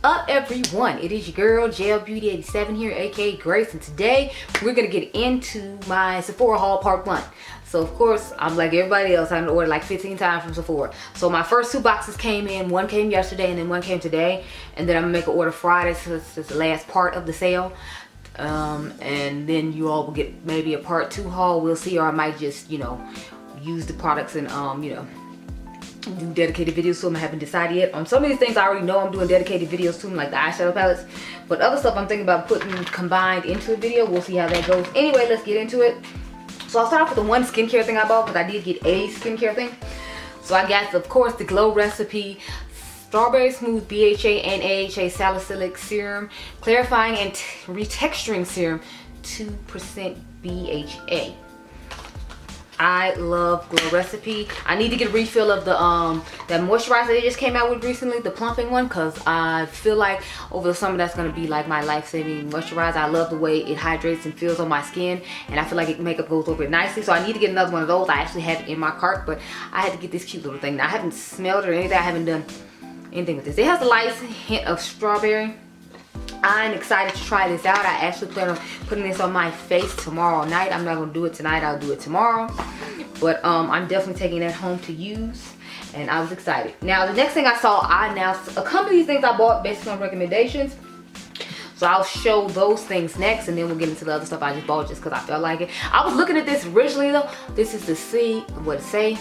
up, everyone? It is your girl Gel Beauty 87 here, aka Grace, and today we're gonna get into my Sephora haul part 1. So of course, I'm like everybody else, I'm ordered like 15 times from Sephora. So my first 2 boxes came in. One came yesterday and then one came today, and then I'm gonna make an order Friday, so this is the last part of the sale. And then you all will get maybe a part 2 haul, we'll see, or I might just, you know, use the products and do dedicated videos to them. I haven't decided yet. On some of these things I already know I'm doing dedicated videos to them, like the eyeshadow palettes, but other stuff I'm thinking about putting combined into a video. We'll see how that goes. Anyway, let's get into it. So I'll start off with the one skincare thing I bought, because I did get a skincare thing. So I got, of course, the Glow Recipe Strawberry Smooth BHA and AHA Salicylic Serum Clarifying and Retexturing Serum 2% BHA. I love Glow Recipe. I need to get a refill of the that moisturizer they just came out with recently, the plumping one, because I feel like over the summer that's going to be like my life-saving moisturizer. I love the way it hydrates and feels on my skin, and I feel like makeup goes over it nicely. So I need to get another one of those. I actually have it in my cart, but I had to get this cute little thing. Now, I haven't smelled it or anything. I haven't done anything with this. It has a light hint of strawberry. I'm excited to try this out. I actually plan on putting this on my face tomorrow night. I'm not going to do it tonight. I'll do it tomorrow. But I'm definitely taking that home to use. And I was excited. Now, the next thing I saw, I announced a couple of these things I bought based on recommendations. So I'll show those things next, and then we'll get into the other stuff I just bought just because I felt like it. I was looking at this originally though. This is the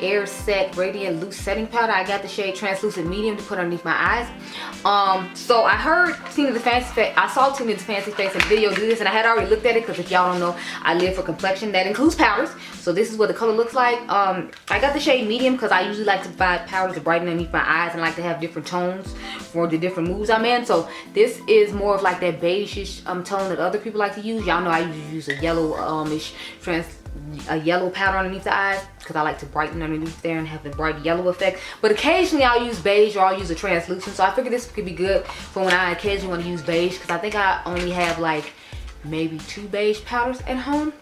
Air Set Radiant Loose Setting Powder. I got the shade Translucent Medium to put underneath my eyes. So I heard Tina the Fancy Face. I saw Tina the Fancy Face in video do this, and I had already looked at it because if y'all don't know, I live for complexion. That includes powders. So this is what the color looks like. I got the shade Medium because I usually like to buy powders to brighten underneath my eyes and like to have different tones for the different moods I'm in. So this is more of like that beige-ish tone that other people like to use. Y'all know I usually use a yellow-ish a yellow powder underneath the eyes because I like to brighten underneath there and have the bright yellow effect. But occasionally I'll use beige or I'll use a translucent. So I figured this could be good for when I occasionally want to use beige, because I think I only have like maybe 2 beige powders at home.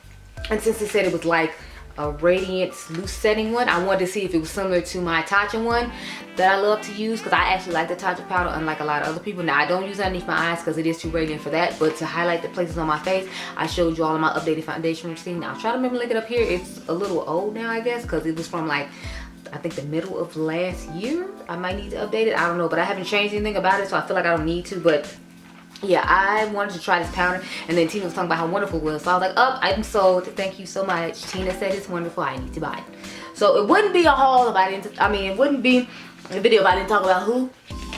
And since they said it was like a radiant loose setting one, I wanted to see if it was similar to my Tatcha one that I love to use, because I actually like the Tatcha powder unlike a lot of other people. Now, I don't use it underneath my eyes because it is too radiant for that, but to highlight the places on my face, I showed you all of my updated foundation routine. I'll try to remember to link it up here. It's a little old now, I guess, because it was from like I think the middle of last year. I might need to update it, I don't know, but I haven't changed anything about it, so I feel like I don't need to. But yeah, I wanted to try this powder, and then Tina was talking about how wonderful it was. So I was like, oh, I'm sold. Thank you so much. Tina said it's wonderful. I need to buy it. So it wouldn't be a haul if I didn't, it wouldn't be a video if I didn't talk about who?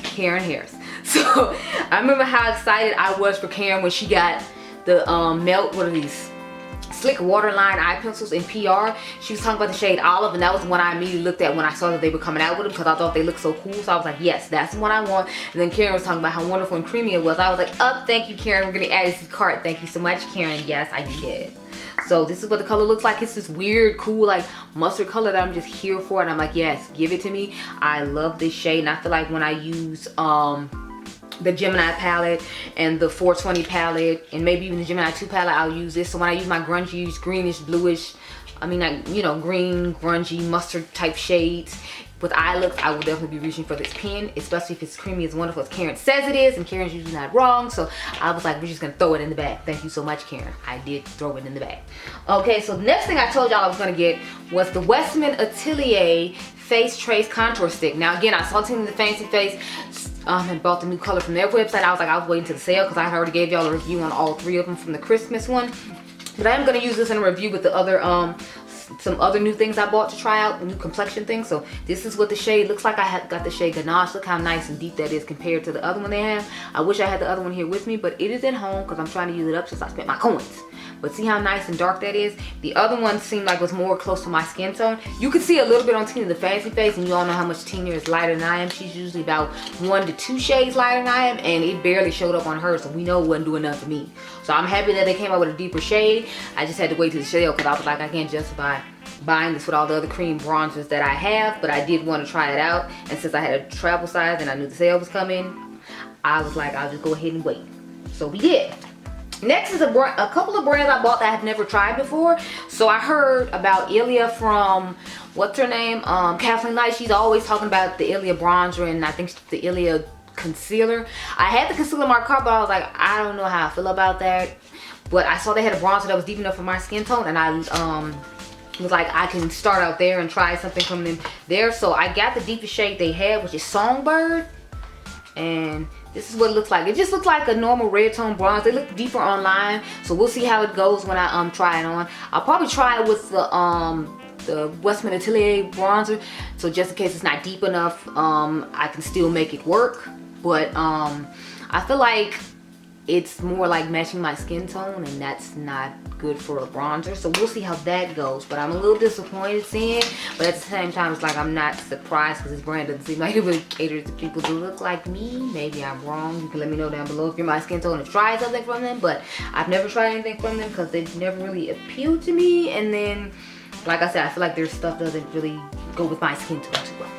Karen Harris. So I remember how excited I was for Karen when she got the what are these? Slick Waterline eye pencils in PR. She was talking about the shade Olive, and that was the one I immediately looked at when I saw that they were coming out with them, because I thought they looked so cool. So I was like, yes, that's the one I want. And then Karen was talking about how wonderful and creamy it was. I was like, oh, thank you, Karen. We're gonna add this to the cart. Thank you so much, Karen. Yes, I did. So this is what the color looks like. It's this weird, cool, like mustard color that I'm just here for, and I'm like, yes, give it to me. I love this shade, and I feel like when I use the Gemini palette and the 420 palette and maybe even the Gemini 2 palette, I'll use this. So when I use my grungy, greenish, bluish, you know, green, grungy, mustard type shades with eye looks, I will definitely be reaching for this pen, especially if it's creamy as wonderful as Karen says it is, and Karen's usually not wrong. So I was like, we're just gonna throw it in the bag. Thank you so much, Karen. I did throw it in the bag. Okay, so the next thing I told y'all I was gonna get was the Westman Atelier Face Trace Contour Stick. Now again, I saw Tina the Fancy Face and bought the new color from their website. I was waiting to the sale because I already gave y'all a review on all 3 of them from the Christmas one. But I am going to use this in a review with the other some other new things I bought to try out, new complexion things. So this is what the shade looks like. I got the shade Ganache. Look how nice and deep that is compared to the other one they have. I wish I had the other one here with me, but it is at home because I'm trying to use it up since I spent my coins. But see how nice and dark that is? The other one seemed like it was more close to my skin tone. You can see a little bit on Tina the Fancy Face, and you all know how much Tina is lighter than I am. She's usually about 1 to 2 shades lighter than I am, and it barely showed up on her, so we know it wasn't doing enough for me. So I'm happy that they came out with a deeper shade. I just had to wait till the sale because I was like, I can't justify buying this with all the other cream bronzers that I have, but I did want to try it out. And since I had a travel size and I knew the sale was coming, I was like, I'll just go ahead and wait. So we did. Next is a couple of brands I bought that I've never tried before. So I heard about Ilia from, what's her name? Kathleen Knight. She's always talking about the Ilia bronzer, and I think the Ilia concealer. I had the concealer in my cart, but I was like, I don't know how I feel about that. But I saw they had a bronzer that was deep enough for my skin tone, and I was like, I can start out there and try something from them there. So I got the deepest shade they had, which is Songbird. And this is what it looks like. It just looks like a normal red tone bronze. They look deeper online, so we'll see how it goes when I try it on. I'll probably try it with the Westman Atelier bronzer, so just in case it's not deep enough, I can still make it work. But I feel like it's more like matching my skin tone, and that's not good for a bronzer. So we'll see how that goes. But I'm a little disappointed seeing it, but at the same time, it's like I'm not surprised because this brand doesn't seem like it really caters to people who look like me. Maybe I'm wrong. You can let me know down below if you're my skin tone and try something from them. But I've never tried anything from them because they've never really appealed to me. And then, like I said, I feel like their stuff doesn't really go with my skin tone too well.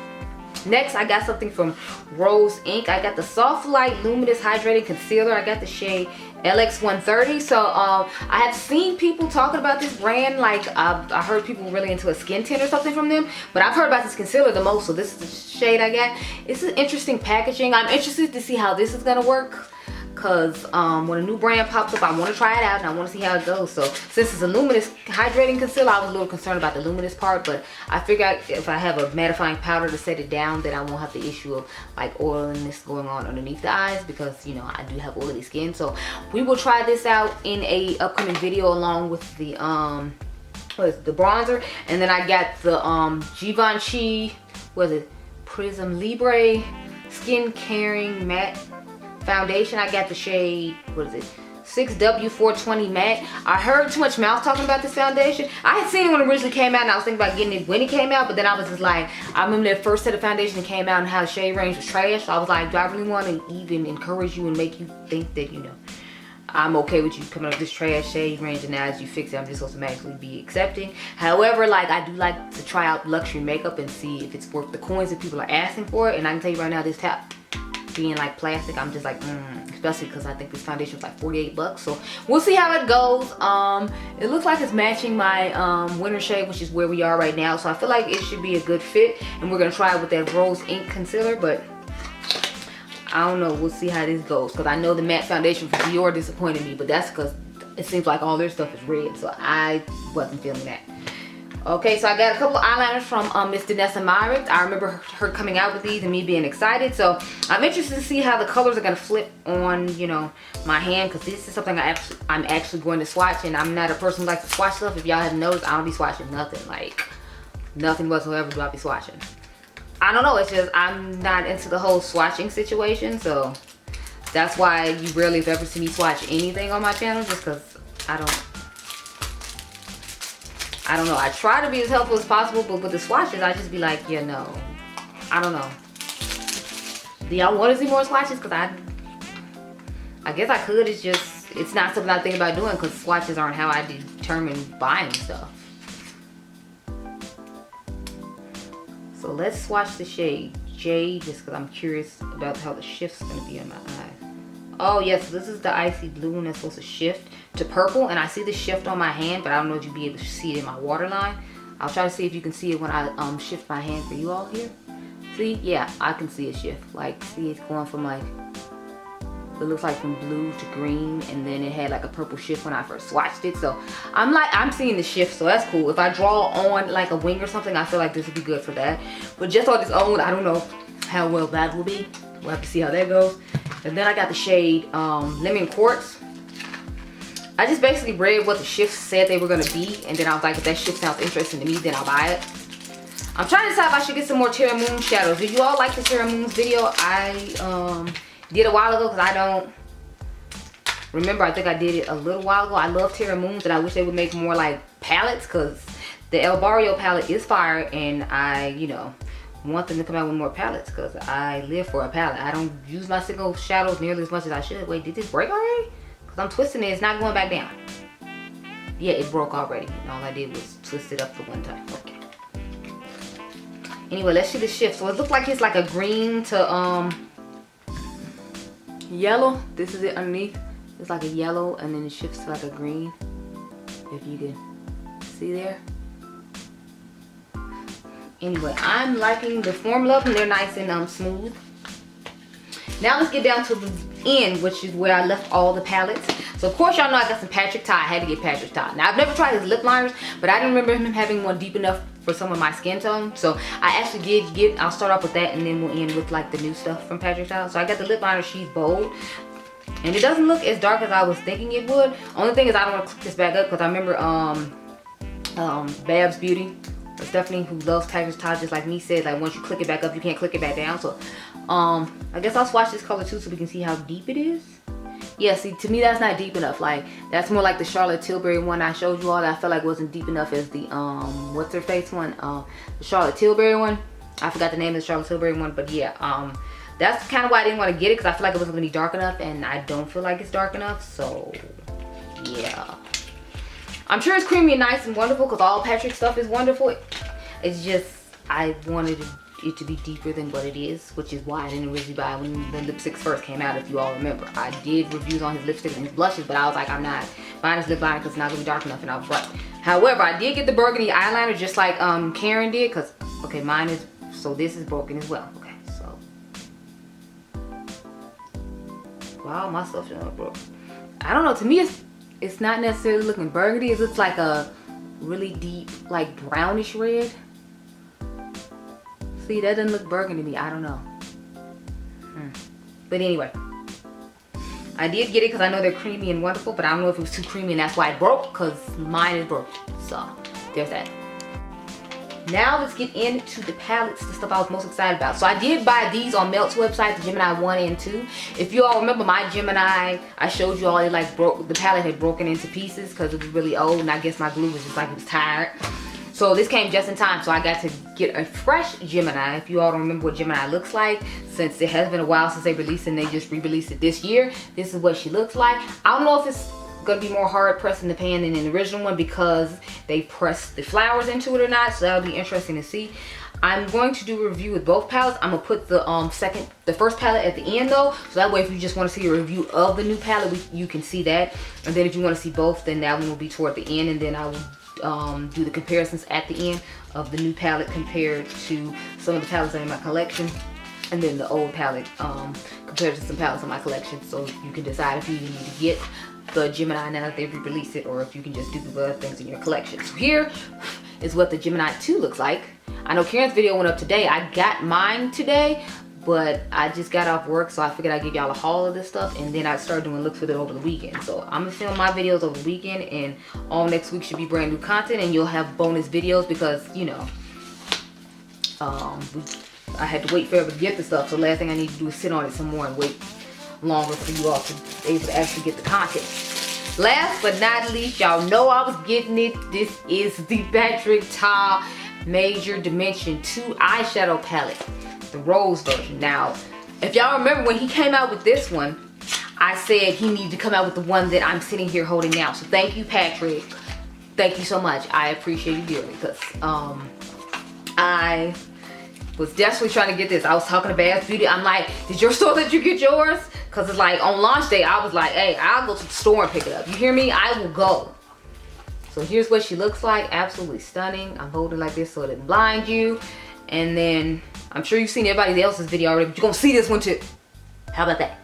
Next, I got something from Rose Inc. I got the Soft Light Luminous Hydrating Concealer. I got the shade LX130. So I have seen people talking about this brand. Like I heard people really into a skin tint or something from them. But I've heard about this concealer the most. So this is the shade I got. It's an interesting packaging. I'm interested to see how this is gonna work. Because when a new brand pops up, I want to try it out and I want to see how it goes. So since it's a luminous hydrating concealer, I was a little concerned about the luminous part, but I figured if I have a mattifying powder to set it down, then I won't have the issue of like oiliness going on underneath the eyes, because you know I do have oily skin. So we will try this out in a upcoming video along with the the bronzer. And then I got the Givenchy, what is it, Prism Libre Skin Caring Matte Foundation. I got the shade, what is it, 6W420 Matte. I heard too much mouth talking about this foundation. I had seen it when it originally came out, and I was thinking about getting it when it came out, but then I was just like, I remember that first set of foundation that came out and how the shade range was trash. So I was like, do I really want to even encourage you and make you think that, you know, I'm okay with you coming up with this trash shade range, and now as you fix it, I'm just automatically be accepting. However, like, I do like to try out luxury makeup and see if it's worth the coins that people are asking for it. And I can tell you right now, this top being like plastic, I'm just like, especially because I think this foundation was like 48 bucks. So we'll see how it goes. It looks like it's matching my winter shade, which is where we are right now. So I feel like it should be a good fit, and we're gonna try it with that Rose Ink concealer. But I don't know, we'll see how this goes, because I know the matte foundation from Dior disappointed me, but that's because it seems like all their stuff is red, so I wasn't feeling that. Okay, so I got a couple of eyeliners from Miss Danessa Myrick. I remember her coming out with these and me being excited. So I'm interested to see how the colors are going to flip on, you know, my hand, because this is something I'm actually going to swatch. And I'm not a person who likes to swatch stuff. If y'all haven't noticed, I don't be swatching nothing. Like, nothing whatsoever do I be swatching. I don't know, it's just I'm not into the whole swatching situation. So that's why you rarely have ever seen me swatch anything on my channel, just because I don't know. I try to be as helpful as possible, but with the swatches, I just be like, yeah, no. I don't know. Do y'all want to see more swatches? Because I guess I could. It's just, it's not something I think about doing, because swatches aren't how I determine buying stuff. So let's swatch the shade Jade, just because I'm curious about how the shift's going to be on my eyes. Oh yes, this is the icy blue one that's supposed to shift to purple, and I see the shift on my hand, but I don't know if you'll be able to see it in my waterline. I'll try to see if you can see it when I shift my hand for you all here. See, yeah, I can see a shift. Like, see, it's going from like, it looks like from blue to green, and then it had like a purple shift when I first swatched it. So I'm seeing the shift, so that's cool. If I draw on like a wing or something, I feel like this would be good for that. But just on its own, I don't know how well that will be. We'll have to see how that goes. And then I got the shade Lemon Quartz. I just basically read what the shifts said they were going to be, and then I was like, if that shift sounds interesting to me, then I'll buy it. I'm trying to decide if I should get some more Terra Moon shadows. Did you all like the Terra Moon's video I did a while ago? Because I don't remember. I think I did it a little while ago. I love Terra Moon's, and I wish they would make more like palettes, because the El Barrio palette is fire, and I, you know, want them to come out with more palettes, because I live for a palette. I don't use my single shadows nearly as much as I should. Wait, did this break already? Because I'm twisting it, it's not going back down. Yeah, it broke already. And all I did was twist it up for one time. Okay. Anyway, let's see the shift. So it looks like it's like a green to yellow. This is it underneath. It's like a yellow, and then it shifts to like a green. If you can see there. Anyway, I'm liking the formula, and they're nice and smooth. Now let's get down to the end, which is where I left all the palettes. So of course y'all know I got some Patrick Ta. I had to get Patrick Ta. Now I've never tried his lip liners, but I didn't remember him having one deep enough for some of my skin tone. So I actually did get, I'll start off with that and then we'll end with like the new stuff from Patrick Ta. So I got the lip liner, she's bold. And it doesn't look as dark as I was thinking it would. Only thing is I don't want to click this back up because I remember VIB Beauty, or Stephanie, who loves Patrick Ta just like me, said like once you click it back up you can't click it back down. So I guess I'll swatch this color too so we can see how deep it is. Yeah, see, to me that's not deep enough. Like that's more like the Charlotte Tilbury one I showed you all that I felt like wasn't deep enough as the what's her face one, the Charlotte Tilbury one. I forgot the name of the Charlotte Tilbury one, but yeah, that's kind of why I didn't want to get it, because I feel like it wasn't going to be dark enough, and I don't feel like it's dark enough. So yeah, I'm sure it's creamy and nice and wonderful because all Patrick stuff is wonderful. It's just I wanted it to be deeper than what it is, which is why I didn't originally buy it when the lipsticks first came out. If you all remember, I did reviews on his lipsticks and his blushes, but I was like, I'm not buying his lip liner because it's not going to be dark enough, and I was right. However, I did get the burgundy eyeliner just like Karen did, because okay, mine is, so this is broken as well. Okay, so wow, my stuff is not broke. I don't know, to me it's not necessarily looking burgundy. It looks like a really deep like brownish red. See, that doesn't look burgundy to me. I don't know. But anyway, I did get it because I know they're creamy and wonderful, but I don't know if it was too creamy and that's why it broke, because mine is broke. So there's that. Now let's get into the palettes, the stuff I was most excited about. So I did buy these on Melt's website, the Gemini 1 and 2. If you all remember my Gemini, I showed you all it like broke, the palette had broken into pieces because it was really old, and I guess my glue was just like it was tired. So this came just in time, so I got to get a fresh Gemini. If you all don't remember what Gemini looks like, since it has been a while since they released it and they just re-released it this year, this is what she looks like. I don't know if it's gonna be more hard pressed in the pan than in the original one because they pressed the flowers into it or not, so that'll be interesting to see. I'm going to do a review with both palettes. I'm gonna put the first palette at the end though, so that way if you just want to see a review of the new palette, you can see that. And then if you want to see both, then that one will be toward the end, and then I will do the comparisons at the end of the new palette compared to some of the palettes that are in my collection, and then the old palette compared to some palettes in my collection, so you can decide if you need to get the Gemini now that they've re-released it, or if you can just do the other things in your collection. So here is what the Gemini 2 looks like. I know Karen's video went up today. I got mine today, but I just got off work, so I figured I'd give y'all a haul of this stuff, and then I started doing looks with it over the weekend. So I'm gonna film my videos over the weekend, and all next week should be brand new content, and you'll have bonus videos because, you know, I had to wait forever to get the stuff, so the last thing I need to do is sit on it some more and wait longer for you all to be able to actually get the content. Last but not least, y'all know I was getting it. This is the Patrick Ta Major Dimension 2 eyeshadow palette, the rose version. Now, if y'all remember when he came out with this one, I said he needed to come out with the one that I'm sitting here holding now. So thank you, Patrick. Thank you so much. I appreciate you dearly, because I was desperately trying to get this. I was talking to VIB Beauty. I'm like, did your store let you get yours? Because it's like on launch day, I was like, hey, I'll go to the store and pick it up. You hear me? I will go. So here's what she looks like. Absolutely stunning. I'm holding like this so it doesn't blind you. And then I'm sure you've seen everybody else's video already, but you're gonna see this one too. How about that?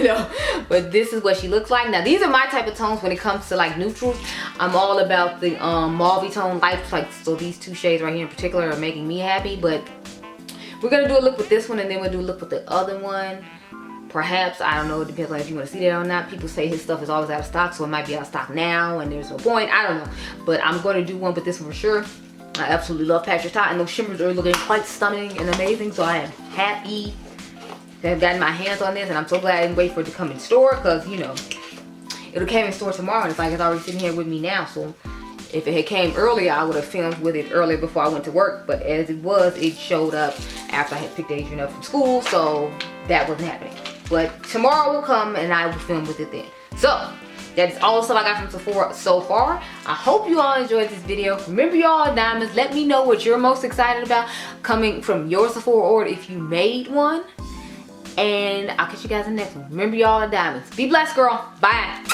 No, but this is what she looks like. Now these are my type of tones when it comes to like neutrals. I'm all about the mauve tone lights, like, so these two shades right here in particular are making me happy. But we're gonna do a look with this one, and then we'll do a look with the other one. Perhaps, I don't know, it depends on if you want to see that or not. People say his stuff is always out of stock, so it might be out of stock now and there's no point. I don't know, but I'm going to do one with this one for sure. I absolutely love Patrick Ta, and those shimmers are looking quite stunning and amazing, so I am happy to have gotten my hands on this, and I'm so glad I didn't wait for it to come in store, because, you know, it'll come in store tomorrow, and it's like it's already sitting here with me now. So if it had came earlier, I would have filmed with it earlier before I went to work, but as it was, it showed up after I had picked Adrian up from school, so that wasn't happening. But tomorrow will come and I will film with it then. So that is all the stuff I got from Sephora so far. I hope you all enjoyed this video. Remember, y'all diamonds, let me know what you're most excited about coming from your Sephora order if you made one. And I'll catch you guys in the next one. Remember, y'all are diamonds. Be blessed, girl. Bye.